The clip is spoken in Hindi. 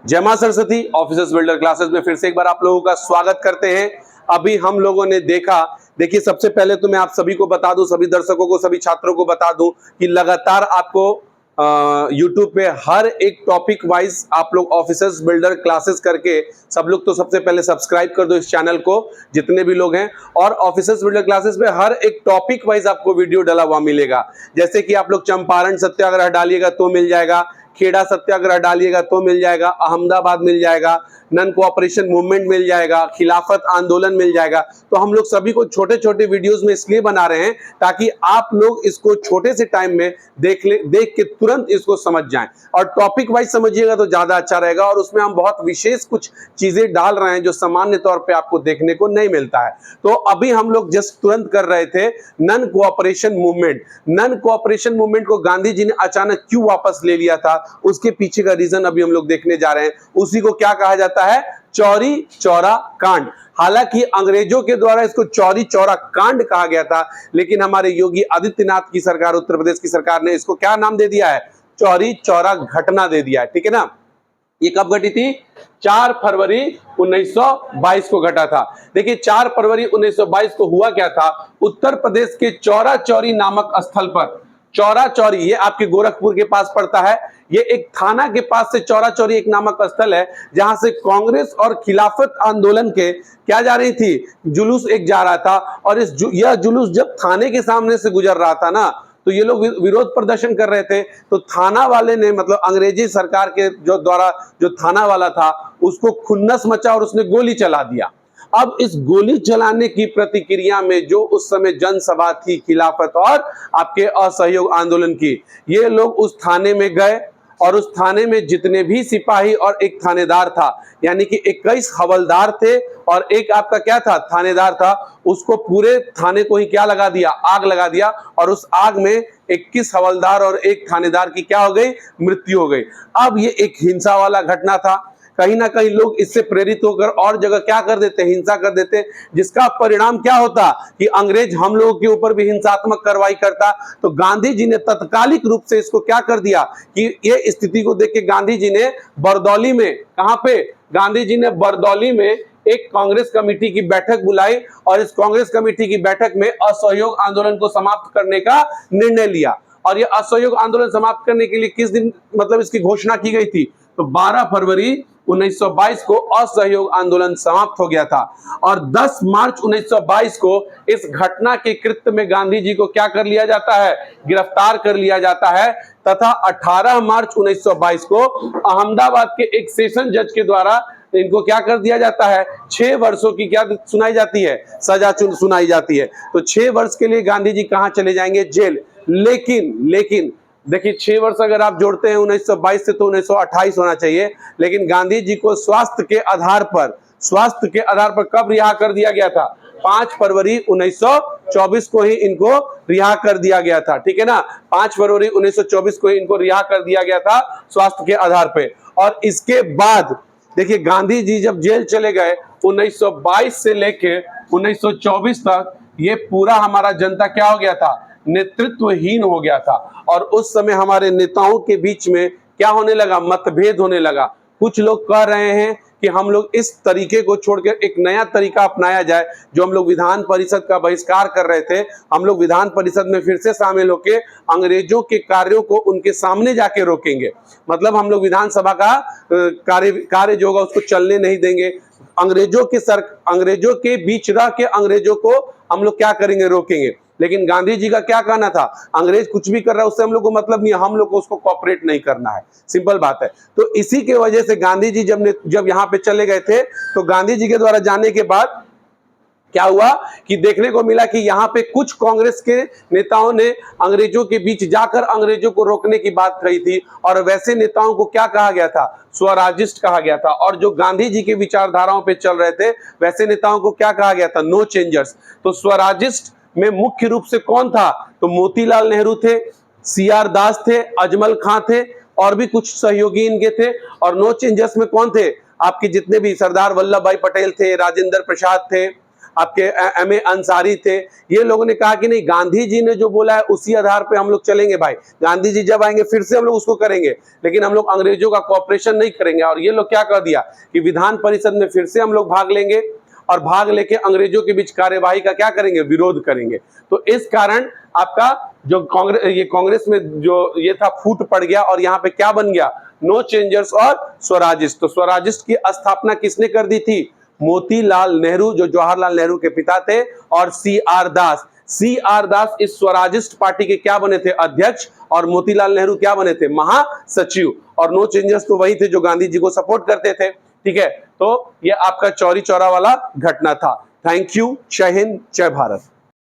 जय मां सरस्वती। ऑफिसर्स बिल्डर क्लासेस में फिर से एक बार आप लोगों का स्वागत करते हैं। अभी हम लोगों ने देखिए सबसे पहले तो मैं आप सभी को बता दूं, सभी दर्शकों को, सभी छात्रों को बता दूं कि लगातार आपको यूट्यूब पे हर एक टॉपिक वाइज आप लोग ऑफिसर्स बिल्डर क्लासेस करके सब लोग तो सबसे पहले सब्सक्राइब कर दो इस चैनल को, जितने भी लोग हैं। और ऑफिसर्स बिल्डर क्लासेस में हर एक टॉपिक वाइज आपको वीडियो डला हुआ मिलेगा। जैसे कि आप लोग चंपारण सत्याग्रह डालिएगा तो मिल जाएगा, खेड़ा सत्याग्रह डालिएगा तो मिल जाएगा, अहमदाबाद मिल जाएगा, नन कोऑपरेशन मूवमेंट मिल जाएगा, खिलाफत आंदोलन मिल जाएगा। तो हम लोग सभी को छोटे छोटे वीडियोस में इसलिए बना रहे हैं ताकि आप लोग इसको छोटे से टाइम में देख के तुरंत इसको समझ जाएं। और टॉपिक वाइज समझिएगा तो ज्यादा अच्छा रहेगा। और उसमें हम बहुत विशेष कुछ चीजें डाल रहे हैं जो सामान्य तौर पे आपको देखने को नहीं मिलता है। तो अभी हम लोग जस्ट तुरंत कर रहे थे non cooperation movement. Non cooperation movement को गांधी जी ने अचानक क्यों वापस ले लिया था, उसके पीछे का रीजन अभी हम लोग देखने जा रहे हैं। उसी को क्या कहा जाता है? चौरी चौरा कांड। हालांकि अंग्रेजों के द्वारा इसको चौरी चौरा कांड कहा गया था, लेकिन हमारे योगी आदित्यनाथ की सरकार, उत्तर प्रदेश की सरकार ने इसको क्या नाम दे दिया है? चौरी चौरा घटना दे दिया है। ठीक है ना। ये कब घटी थी? 4 फरवरी 1922 को घटा था। देखिए 4 फरवरी 1922 को हुआ क्या था? उत्तर प्रदेश के चौरा चौरी नामक स्थल पर, चौरा चौरी ये आपके गोरखपुर के पास पड़ता है। ये एक थाना के पास से चौरा चौरी एक नामक स्थल है जहां से कांग्रेस और खिलाफत आंदोलन के क्या जा रही थी? जुलूस एक जा रहा था। और यह जुलूस जब थाने के सामने से गुजर रहा था ना, तो ये लोग विरोध प्रदर्शन कर रहे थे। तो थाना वाले ने, मतलब अंग्रेजी सरकार के जो द्वारा जो थाना वाला था, उसको खुन्नस मचा और उसने गोली चला दिया। अब इस गोली चलाने की प्रतिक्रिया में जो उस समय जनसभा थी खिलाफत और आपके असहयोग आंदोलन की, ये लोग उस थाने में गए और उस थाने में जितने भी सिपाही और एक थानेदार था, यानी कि 21 हवलदार थे और एक आपका क्या था? थानेदार था। उसको पूरे थाने को ही क्या लगा दिया? आग लगा दिया। और उस आग में 21 हवलदार और एक थानेदार की क्या हो गई? मृत्यु हो गई। अब ये एक हिंसा वाला घटना था। कहीं ना कहीं लोग इससे प्रेरित होकर और जगह क्या कर देते? हिंसा कर देते, जिसका परिणाम क्या होता कि अंग्रेज हम लोगों के ऊपर भी हिंसात्मक कार्रवाई करता। तो गांधी जी ने तत्कालिक रूप से इसको क्या कर दिया कि ये स्थिति को देख के गांधी जी ने बरदौली में, कहां पे? गांधी जी ने बरदौली में एक कांग्रेस कमेटी की बैठक बुलाई और इस कांग्रेस कमेटी की बैठक में असहयोग आंदोलन को समाप्त करने का निर्णय लिया। और यह असहयोग आंदोलन समाप्त करने के लिए किस दिन, मतलब इसकी घोषणा की गई थी? तो 12 फरवरी 1922 को असहयोग आंदोलन समाप्त हो गया था। और 10 मार्च 1922 को इस घटना के कृत्य में गांधी जी को क्या कर लिया जाता है? गिरफ्तार कर लिया जाता है। तथा 18 मार्च 1922 को अहमदाबाद के एक सेशन जज के द्वारा इनको क्या कर दिया जाता है? 6 वर्षों की क्या सुनाई जाती है? सजा सुनाई जाती है। तो 6 वर्ष के लिए गांधी जी कहां चले जाएंगे? जेल। लेकिन देखिए 6 वर्ष अगर आप जोड़ते हैं 1922 से तो 1928 होना चाहिए। लेकिन गांधी जी को स्वास्थ्य के आधार पर कब रिहा कर दिया गया था? 5 फरवरी 1924 को ही इनको रिहा कर दिया गया था। ठीक है ना। 5 फरवरी 1924 को ही इनको रिहा कर दिया गया था स्वास्थ्य के आधार पे। और इसके बाद देखिए गांधी जी जब जेल चले गए 1922 से लेके 1924 तक, ये पूरा हमारा जनता क्या हो गया था? नेतृत्वहीन हो गया था। और उस समय हमारे नेताओं के बीच में क्या होने लगा? मतभेद होने लगा। कुछ लोग कह रहे हैं कि हम लोग इस तरीके को छोड़कर एक नया तरीका अपनाया जाए। जो हम लोग विधान परिषद का बहिष्कार कर रहे थे, हम लोग विधान परिषद में फिर से शामिल होकर अंग्रेजों के कार्यों को उनके सामने जाके रोकेंगे। मतलब हम लोग विधानसभा का कार्य जो होगा उसको चलने नहीं देंगे। अंग्रेजों के बीच रह के अंग्रेजों को हम लोग क्या करेंगे? रोकेंगे। लेकिन गांधी जी का क्या कहना था? अंग्रेज कुछ भी कर रहा है उससे हम लोग को मतलब नहीं, हम लोग को उसको कॉपरेट नहीं करना है। सिंपल बात है। तो इसी के वजह से गांधी जी जब यहाँ पे चले गए थे, तो गांधी जी के द्वारा जाने के बाद क्या हुआ कि देखने को मिला कि यहाँ पे कुछ कांग्रेस के नेताओं ने अंग्रेजों के बीच जाकर अंग्रेजों को रोकने की बात कही थी। और वैसे नेताओं को क्या कहा गया था? स्वराजिस्ट कहा गया था। और जो गांधी जी के विचारधाराओं पे चल रहे थे वैसे नेताओं को क्या कहा गया था? No changers. तो स्वराजिस्ट में मुख्य रूप से कौन था? तो मोतीलाल नेहरू थे, CR दास थे, अजमल खां थे और भी कुछ सहयोगी इनके थे। और नो चेंजर्स में कौन थे? आपके जितने भी सरदार वल्लभ भाई पटेल थे, राजेंद्र प्रसाद थे, आपके एम ए अंसारी थे। ये लोगों ने कहा कि नहीं, गांधी जी ने जो बोला है उसी आधार पे हम लोग चलेंगे भाई, गांधी जी जब आएंगे फिर से हम लोग उसको करेंगे, लेकिन हम लोग अंग्रेजों का कॉपरेशन नहीं करेंगे। और ये लोग क्या कर दिया कि विधान परिषद में फिर से हम लोग भाग लेंगे और भाग लेके अंग्रेजों के बीच कार्यवाही का क्या करेंगे, विरोध करेंगे। तो इस कारण आपका जो कांग्रेस में जो ये था फूट पड़ गया और यहाँ पे क्या बन गया, नो चेंजर्स और स्वराजिस्ट। तो स्वराजिस्ट की स्थापना किसने कर दी थी, मोतीलाल नेहरू, जो जवाहरलाल नेहरू के पिता थे, और CR दास। CR दास इस स्वराजिस्ट पार्टी के क्या बने थे, अध्यक्ष, और मोतीलाल नेहरू क्या बने थे, महासचिव। और नो चेंजर्स तो वही थे जो गांधी जी को सपोर्ट करते थे। ठीक है, तो ये आपका चौरी चौरा वाला घटना था। थैंक यू, जय हिंद, जय भारत।